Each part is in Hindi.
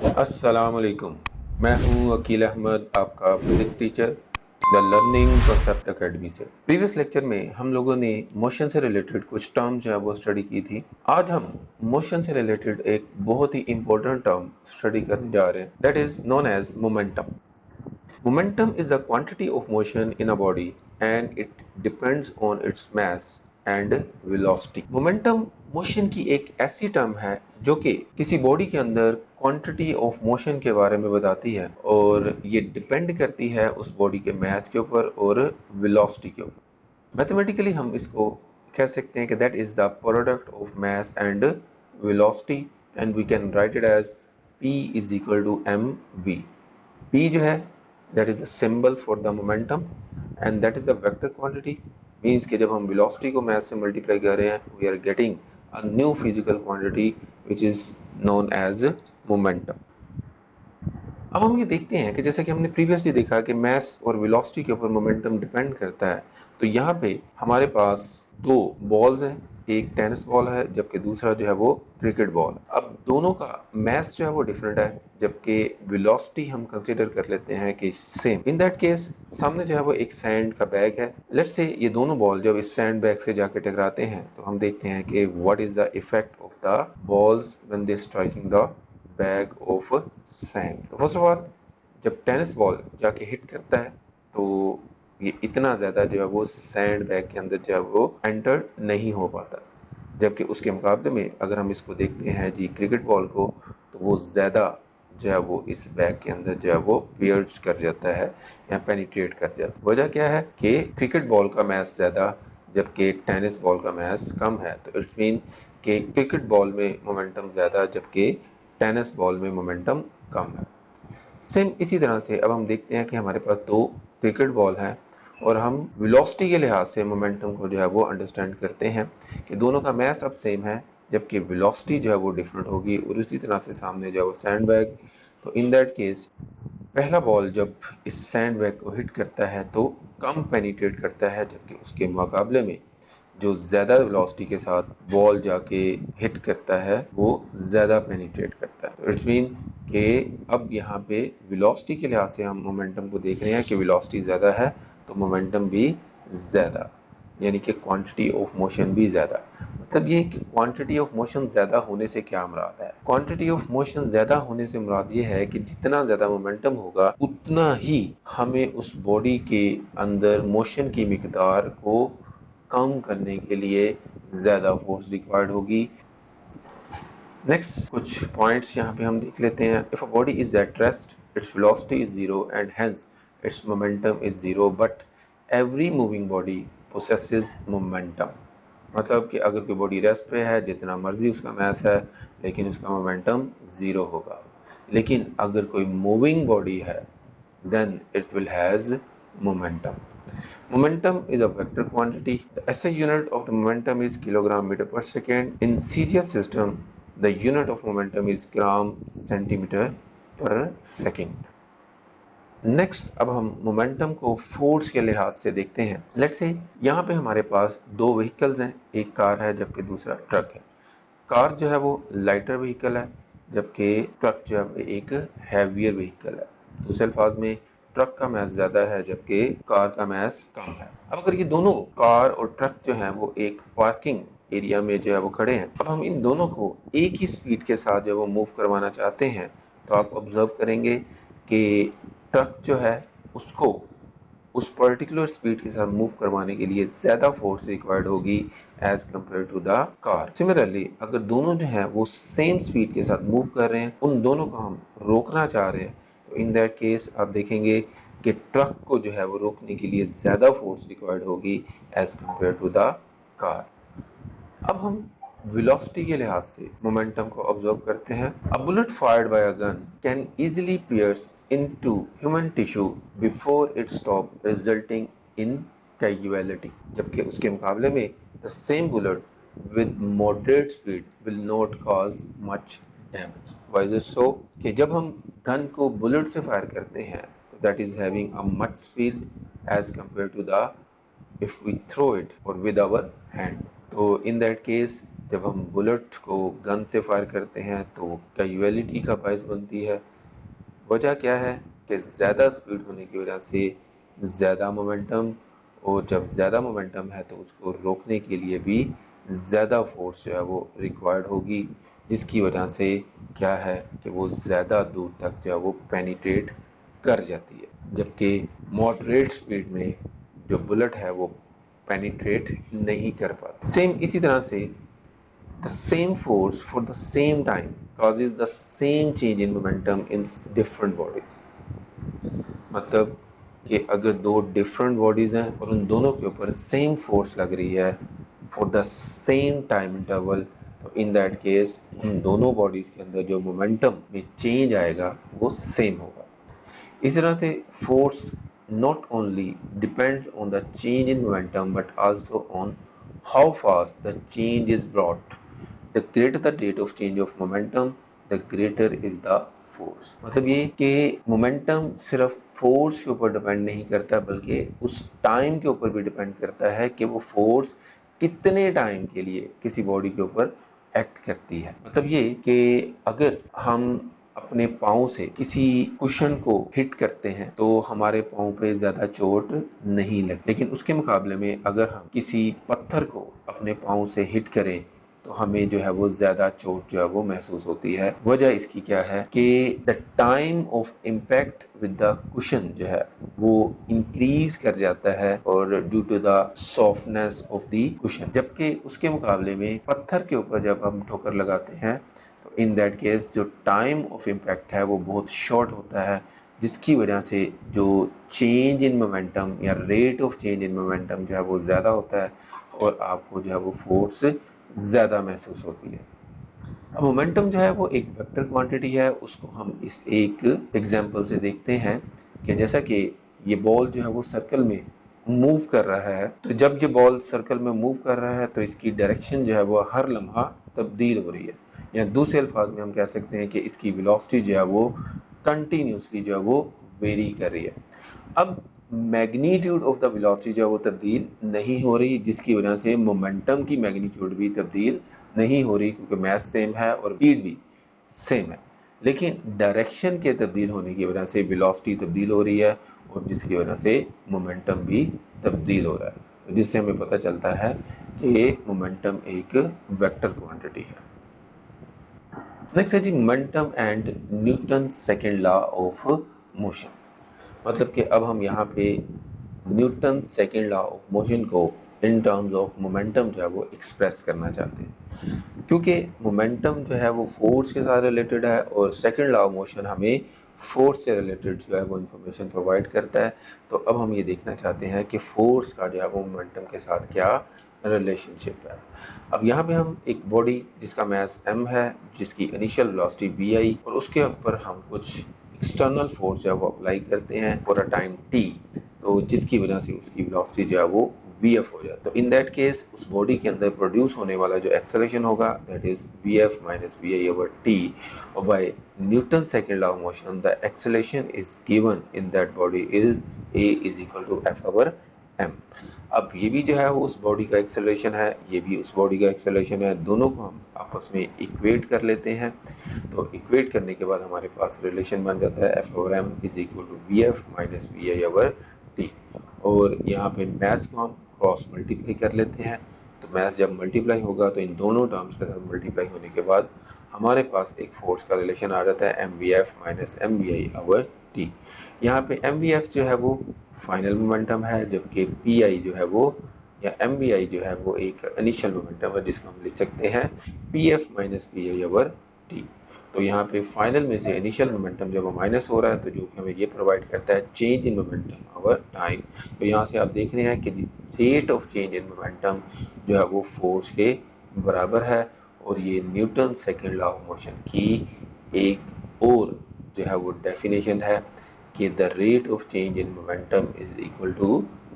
अस्सलाम वालेकुम। मैं हूं वकील अहमद, आपका physics teacher the learning concept academy से। प्रीवियस लेक्चर में हम लोगों ने मोशन से रिलेटेड कुछ टर्म जो है वो स्टडी की थी। आज हम मोशन से रिलेटेड एक बहुत ही इंपॉर्टेंट टर्म स्टडी करने जा रहे हैं, that is known as momentum. Momentum is the quantity of motion in a body and it depends on its mass and velocity. Momentum motion की एक ऐसी टर्म है जो कि किसी बॉडी के अंदर क्वांटिटी ऑफ मोशन के बारे में बताती है और ये डिपेंड करती है उस बॉडी के मास के ऊपर और वेलोसिटी के ऊपर। मैथमेटिकली हम इसको कह सकते हैं कि that is the product of mass and velocity and we can write it as P is equal to mv। P जो है that is the symbol for the momentum and that is a vector quantity, means कि जब हम velocity को mass से multiply कर रहे हैं we are getting a new physical quantity which is known as momentum। अब हम ये देखते हैं कि जैसे कि हमने प्रीवियसली देखा कि मास और वेलोसिटी के ऊपर मोमेंटम डिपेंड करता है, तो यहाँ पे हमारे पास दो बॉल्स हैं, एक टेनिस बॉल है जबकि दूसरा जो है वो क्रिकेट बॉल। अब दोनों का मास जो है वो डिफरेंट है जबकि वेलोसिटी हम कंसीडर कर लेते हैं कि सेम। इन दैट केस सामने जो है वो एक सैंड का बैग है। लेट्स से ये दोनों बॉल जब इस सैंड बैग से जाके टकराते हैं तो हम देखते हैं कि what is the effect of the balls when they striking the bag of sand. तो फर्स्ट ऑफ ऑल जब टेनिस बॉल जाके हिट करता है तो ये इतना ज़्यादा जो है वो सैंड बैग के अंदर जो है वो एंटर नहीं हो पाता, जबकि उसके मुकाबले में अगर हम इसको देखते हैं जी क्रिकेट बॉल को, तो वो ज़्यादा जो है वो इस बैग के अंदर जो है वो पियर्स कर जाता है या पेनिट्रेट कर जाता है। वजह क्या है कि क्रिकेट बॉल का मास ज़्यादा जबकि टेनिस बॉल का मास कम है, तो इट्स मीन कि क्रिकेट बॉल में मोमेंटम ज़्यादा जबकि टेनिस बॉल में मोमेंटम कम है। सेम इसी तरह से अब हम देखते हैं कि हमारे पास दो क्रिकेट बॉल हैं और हम वेलोसिटी के लिहाज से मोमेंटम को जो है वो अंडरस्टैंड करते हैं कि दोनों का मास अब सेम है जबकि वेलोसिटी जो है वो डिफरेंट होगी। और उसी तरह से सामने जो है वो सैंड बैग, तो इन दैट केस पहला बॉल जब इस सैंड बैग को हिट करता है तो कम पेनिट्रेट करता है, जबकि उसके मुकाबले में जो ज़्यादा वेलोसिटी के साथ बॉल जाके हिट करता है वो ज़्यादा पेनिट्रेट करता है। तो इट्स मीन कि अब यहाँ पे वेलोसिटी के लिहाज से हम मोमेंटम को देख रहे हैं कि वेलोसिटी ज़्यादा है तो मोमेंटम भी ज़्यादा, यानी कि क्वांटिटी ऑफ मोशन भी ज़्यादा। मतलब ये कि क्वांटिटी ऑफ मोशन ज़्यादा होने से क्या मुराद है? क्वांटिटी ऑफ मोशन ज़्यादा होने से मुराद ये है कि जितना ज़्यादा मोमेंटम होगा उतना ही हमें उस बॉडी के अंदर मोशन की मिकदार को कम करने के लिए ज़्यादा फोर्स रिक्वायर्ड होगी। नेक्स्ट कुछ पॉइंट्स यहाँ पे हम देख लेते हैं। If a body is at rest its velocity is zero and hence it's momentum is zero, but every moving body possesses momentum. मतलब कि अगर कोई बॉडी रेस्ट पे है, जितना मर्जी उसका मास है, लेकिन उसका मोमेंटम ज़ीरो होगा। लेकिन अगर कोई मूविंग बॉडी है then it will has momentum. Momentum is a vector quantity. The SI unit of the momentum is kilogram meter per second. In serious system, the unit of momentum is gram centimeter per second. Next अब हम मोमेंटम को फोर्स के लिहाज से देखते हैं। लेट्स से यहाँ पे हमारे पास दो व्हीकल्स हैं, एक कार है जबकि दूसरा ट्रक है। कार जो है वो लाइटर व्हीकल है जबकि ट्रक जो है एक हैवियर व्हीकल है। दूसरे अल्फाज में ट्रक का मास ज़्यादा है जबकि कार का मास कम है। अब अगर ये दोनों कार और ट्रक जो हैं वो एक पार्किंग एरिया में जो है वो खड़े हैं, अब हम इन दोनों को एक ही स्पीड के साथ जब वो मूव करवाना चाहते हैं तो आप ऑब्जर्व करेंगे कि ट्रक जो है उसको उस पर्टिकुलर स्पीड के साथ मूव करवाने के लिए ज़्यादा फोर्स रिक्वायर्ड होगी as compare to the car. Similarly अगर दोनों जो है वो सेम स्पीड के साथ मूव कर रहे हैं, उन दोनों को हम रोकना चाह रहे हैं, तो इन दैट केस आप देखेंगे कि ट्रक को जो है वो रोकने के लिए ज़्यादा फोर्स रिक्वायर्ड होगी as compare to the car. अब हम वेलोसिटी के लिहाज से मोमेंटम को ऑब्जर्व करते हैं। A bullet fired by a gun can easily pierce into human tissue before it stop resulting in casualty, जबकि उसके मुकाबले में the same bullet with moderate speed will not cause much damage. Why is it so? कि जब हम गन को बुलेट से फायर करते हैं तो that is having a much speed as compared to the if we throw it or with our hand. तो in that case जब हम बुलेट को गन से फायर करते हैं तो वो कैजुअलिटी का बायस बनती है। वजह क्या है कि ज़्यादा स्पीड होने की वजह से ज़्यादा मोमेंटम, और जब ज़्यादा मोमेंटम है तो उसको रोकने के लिए भी ज़्यादा फोर्स जो है वो रिक्वायर्ड होगी, जिसकी वजह से क्या है कि वो ज़्यादा दूर तक जो है वो पेनिट्रेट कर जाती है, जबकि मॉडरेट स्पीड में जो बुलेट है वो पेनिट्रेट नहीं कर पाती। सेम इसी तरह से the same force for the same time causes the same change in momentum in different bodies। मतलब कि अगर दो डिफरेंट बॉडीज हैं और उन दोनों के ऊपर सेम फोर्स लग रही है for the same time interval, तो इन दैट केस उन दोनों बॉडीज के अंदर जो मोमेंटम में चेंज आएगा वो सेम होगा। इस तरह से force not only depends on the change in momentum but also on how fast the change is brought। The greater the rate of change of momentum, the greater is the force। मतलब ये कि मोमेंटम सिर्फ फोर्स के ऊपर डिपेंड नहीं करता बल्कि उस टाइम के ऊपर भी डिपेंड करता है कि वो फोर्स कितने टाइम के लिए किसी बॉडी के ऊपर एक्ट करती है। मतलब ये कि अगर हम अपने पाँव से किसी कुशन को हिट करते हैं तो हमारे पाँव पे ज़्यादा चोट नहीं लगती, लेकिन उसके मुकाबले में अगर हम किसी पत्थर को अपने पाँव से हिट करें तो हमें जो है वो ज़्यादा चोट जो है वो महसूस होती है। वजह इसकी क्या है कि the time of impact with the cushion जो है वो इंक्रीज कर जाता है और due to the softness of the cushion, जबकि उसके मुकाबले में पत्थर के ऊपर जब हम ठोकर लगाते हैं तो इन दैट केस जो टाइम ऑफ इम्पैक्ट है वो बहुत शॉर्ट होता है, जिसकी वजह से जो चेंज इन मोमेंटम या rate of change in momentum जो है वो ज़्यादा होता है और आपको जो है वो फोर्स ज़्यादा महसूस होती है। अब मोमेंटम जो है वो एक वेक्टर क्वांटिटी है, उसको हम इस एक एग्जांपल से देखते हैं कि जैसा कि ये बॉल जो है वो सर्कल में मूव कर रहा है, तो जब ये बॉल सर्कल में मूव कर रहा है तो इसकी डायरेक्शन जो है वो हर लम्हा तब्दील हो रही है, या दूसरे अल्फाज में हम कह सकते हैं कि इसकी वेलोसिटी जो है वो कंटिन्यूसली जो है वो वेरी कर रही है। अब मैग्नीट्यूड ऑफ द वेलोसिटी जो है वो तब्दील नहीं हो रही, जिसकी वजह से मोमेंटम की मैग्नीट्यूड भी तब्दील नहीं हो रही क्योंकि मास सेम है और स्पीड भी सेम है, लेकिन डायरेक्शन के तब्दील होने की वजह से वेलोसिटी तब्दील हो रही है और जिसकी वजह से मोमेंटम भी तब्दील हो रहा है, तो जिससे हमें पता चलता है कि मोमेंटम एक वेक्टर क्वांटिटी है। नेक्स्ट है G momentum and Newton second law of motion. मतलब कि अब हम यहाँ पे Newton second law of motion को इन टर्म्स ऑफ मोमेंटम जो है वो एक्सप्रेस करना चाहते हैं, क्योंकि मोमेंटम जो है वो फोर्स के साथ रिलेटेड है और सेकेंड लॉ ऑफ मोशन हमें फोर्स से रिलेटेड जो है वो इंफॉर्मेशन प्रोवाइड करता है। तो अब हम ये देखना चाहते हैं कि फोर्स का जो है वो मोमेंटम के साथ क्या रिलेशनशिप है। अब यहाँ पे हम एक बॉडी जिसका मास m है, जिसकी इनिशियल वेलोसिटी vi, और उसके ऊपर हम कुछ एक्सटर्नल फोर्स जो है वो अप्लाई करते हैं फॉर अ टाइम t, तो जिसकी वजह से उसकी वेलोसिटी जो है वो vf हो जाए। तो इन दैट केस उस बॉडी के अंदर प्रोड्यूस होने वाला जो एक्सेलरेशन होगा that is vf minus vi over t, और by Newton second law of motion the acceleration is given in that body is a is equal to f over m। अब ये भी जो है वो उस बॉडी का एक्सेलरेशन है, ये भी उस बॉडी का एक्सेलरेशन है, दोनों को हम आपस में इक्वेट कर लेते हैं। तो इक्वेट करने के बाद हमारे पास रिलेशन बन जाता है f over m is equal to V F minus V I over T, और यहाँ पे मैथ्स को हम क्रॉस मल्टीप्लाई कर लेते हैं। तो मैथ्स जब मल्टीप्लाई होगा तो इन दोनों टर्म्स के साथ मल्टीप्लाई होने के बाद हमारे पास एक फोर्स का रिलेशन आ जाता है M V F minus M V I over T. यहाँ पे एम वी एफ जो है वो फाइनल मोमेंटम है, जबकि पी आई जो है वो या एम वी आई जो है वो एक इनिशियल मोमेंटम है, जिसको हम लिख सकते हैं P F minus P I over T. तो यहाँ पे फाइनल में से इनिशियल मोमेंटम जब माइनस हो रहा है तो जो कि हमें ये प्रोवाइड करता है change in momentum over time. तो यहाँ से आप देख रहे हैं कि rate of change in momentum जो है वो फोर्स के बराबर है, और ये Newton second law of motion की एक और जो है वो डेफिनेशन है कि the rate of change in momentum is equal to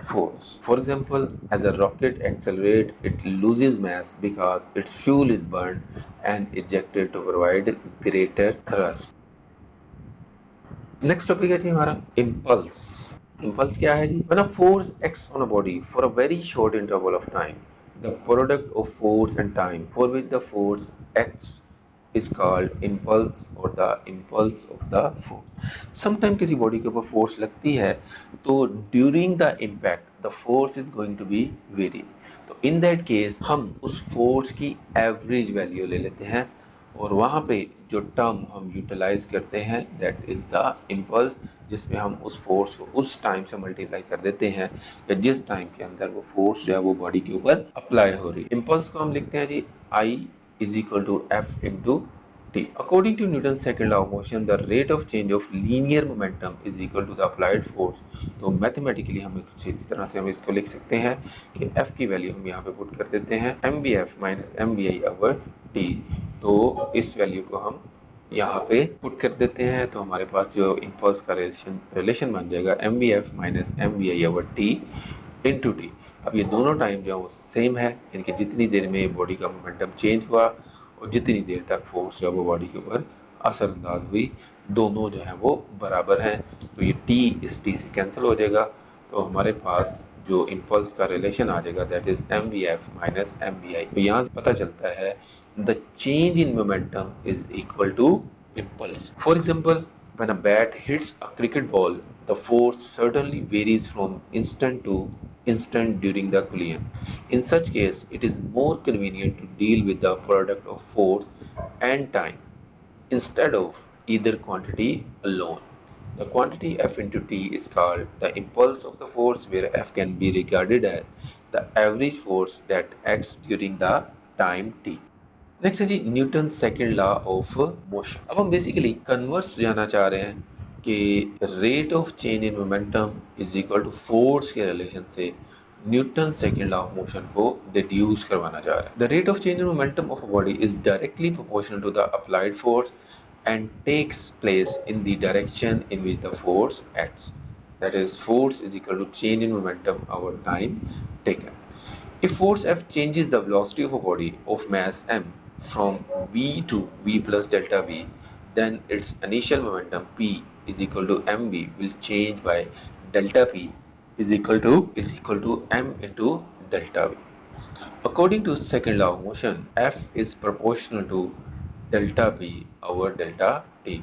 force. For example, as a rocket accelerates, it loses mass because its fuel is burned and ejected to provide greater thrust. Next topic है जी हमारा impulse. Impulse क्या है जी? When a force acts on a body for a very short interval of time, the product of force and time for which the force acts is called impulse or the impulse of the force. Sometime किसी बॉडी के ऊपर फोर्स लगती है तो during the impact the force is going to be very, तो इन दैट केस हम उस फोर्स की एवरेज वैल्यू ले लेते हैं और वहाँ पे जो टर्म हम यूटिलाइज करते हैं दैट इज द इम्पल्स, जिसमें हम उस फोर्स को उस टाइम से मल्टीप्लाई कर देते हैं या जिस टाइम के अंदर वो फोर्स जो है वो बॉडी के ऊपर अप्लाई हो रही है। इम्पल्स को हम लिखते हैं जी I is equal to F into T. According to Newton's second law of motion, the rate of change of linear momentum is equal to the applied force. तो मैथमेटिकली हम कुछ इस तरह से हम इसको लिख सकते हैं कि F की वैल्यू हम यहाँ पे पुट कर देते हैं mvf minus mvi over t। तो इस वैल्यू को हम यहाँ पे पुट कर देते हैं तो हमारे पास जो इम्पल्स का रिलेशन बन जाएगा mvf minus mvi over t into T. अब ये दोनों टाइम जो है वो सेम है, यानी कि जितनी देर में बॉडी का मोमेंटम चेंज हुआ और जितनी देर तक फोर्स जो है वो बॉडी के ऊपर असरअंदाज हुई, दोनों जो है वो बराबर हैं। तो ये टी इस टी से कैंसिल हो जाएगा, तो हमारे पास जो इम्पल्स का रिलेशन आ जाएगा that is M V F minus M V I. तो यहाँ से पता चलता है the change in momentum is equal to impulse. For example, when a bat hits a cricket ball, the force certainly varies from instant to instant during the collision. In such case, it is more convenient to deal with the product of force and time instead of either quantity alone. The quantity F into T is called the impulse of the force, where F can be regarded as the average force that acts during the time T. Next है G Newton second law of motion. अब हम बेसिकली कन्वर्स जानना चाह रहे हैं कि rate of change in momentum is equal to force के रिलेशन से Newton second law of motion को डिड्यूस करवाना चाह रहे हैं। The rate of change in momentum of a body is directly proportional to the applied force and takes place in the direction in which the force acts, that is force is equal to change in momentum over time taken. If force F changes the velocity of a body of mass m from v to v plus delta v, then its initial momentum p is equal to mv will change by delta p is equal to m into delta v. According to second law of motion, F is proportional to delta p over delta t.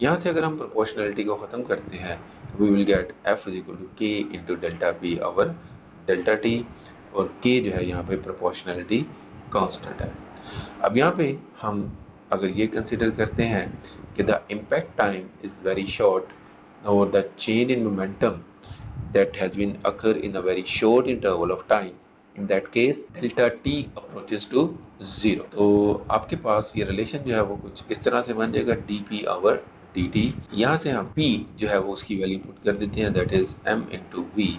यहाँ से अगर हम proportionality को खत्म करते हैं तो we will get F is equal to k into delta p over delta t, और k जो है यहाँ पे प्रोपोर्शनलिटी कांस्टेंट है। अब यहाँ पे हम अगर ये कंसीडर करते हैं कि the impact time is very short और the change in momentum that has been occur in a very short interval of time, in that case delta T approaches to zero. तो आपके पास ये रिलेशन जो है वो कुछ इस तरह से बन जाएगा D P over D T. यहाँ से हम p जो है वो उसकी वैल्यू पुट कर देते हैं that is m into V,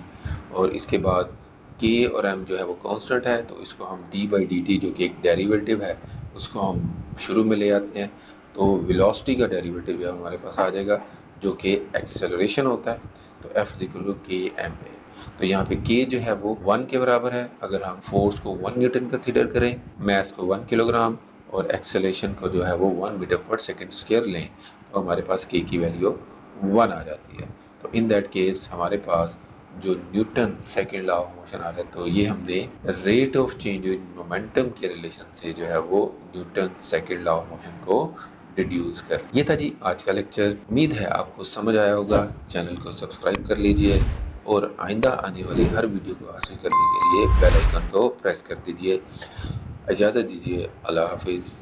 और इसके बाद k और m जो है वो कांस्टेंट है तो इसको हम d बाई डी टी जो कि एक डेरिवेटिव है उसको हम शुरू में ले आते हैं, तो वेलोसिटी का डेरिवेटिव जो हमारे पास आ जाएगा जो कि एक्सेलरेशन होता है, तो f इक्वल टू के एम है। तो यहाँ पे k जो है वो 1 के बराबर है। अगर हम फोर्स को 1 न्यूटन कंसीडर करें, मास को 1 किलोग्राम और एक्सेलरेशन को जो है वो 1 मीटर पर सेकेंड स्क्वायर लें, तो हमारे पास k की वैल्यू 1 आ जाती है। तो इन दैट केस हमारे पास जो Newton second law of motion आ रहा है, तो ये हमने rate of change in momentum के रिलेशन से जो है वो Newton second law of motion को डिड्यूस कर। ये था जी आज का लेक्चर। उम्मीद है आपको समझ आया होगा। चैनल को सब्सक्राइब कर लीजिए और आइंदा आने वाली हर वीडियो को हासिल करने के लिए बेल आइकन को प्रेस कर दीजिए। इजाज़त दीजिए। अल्लाह हाफिज़।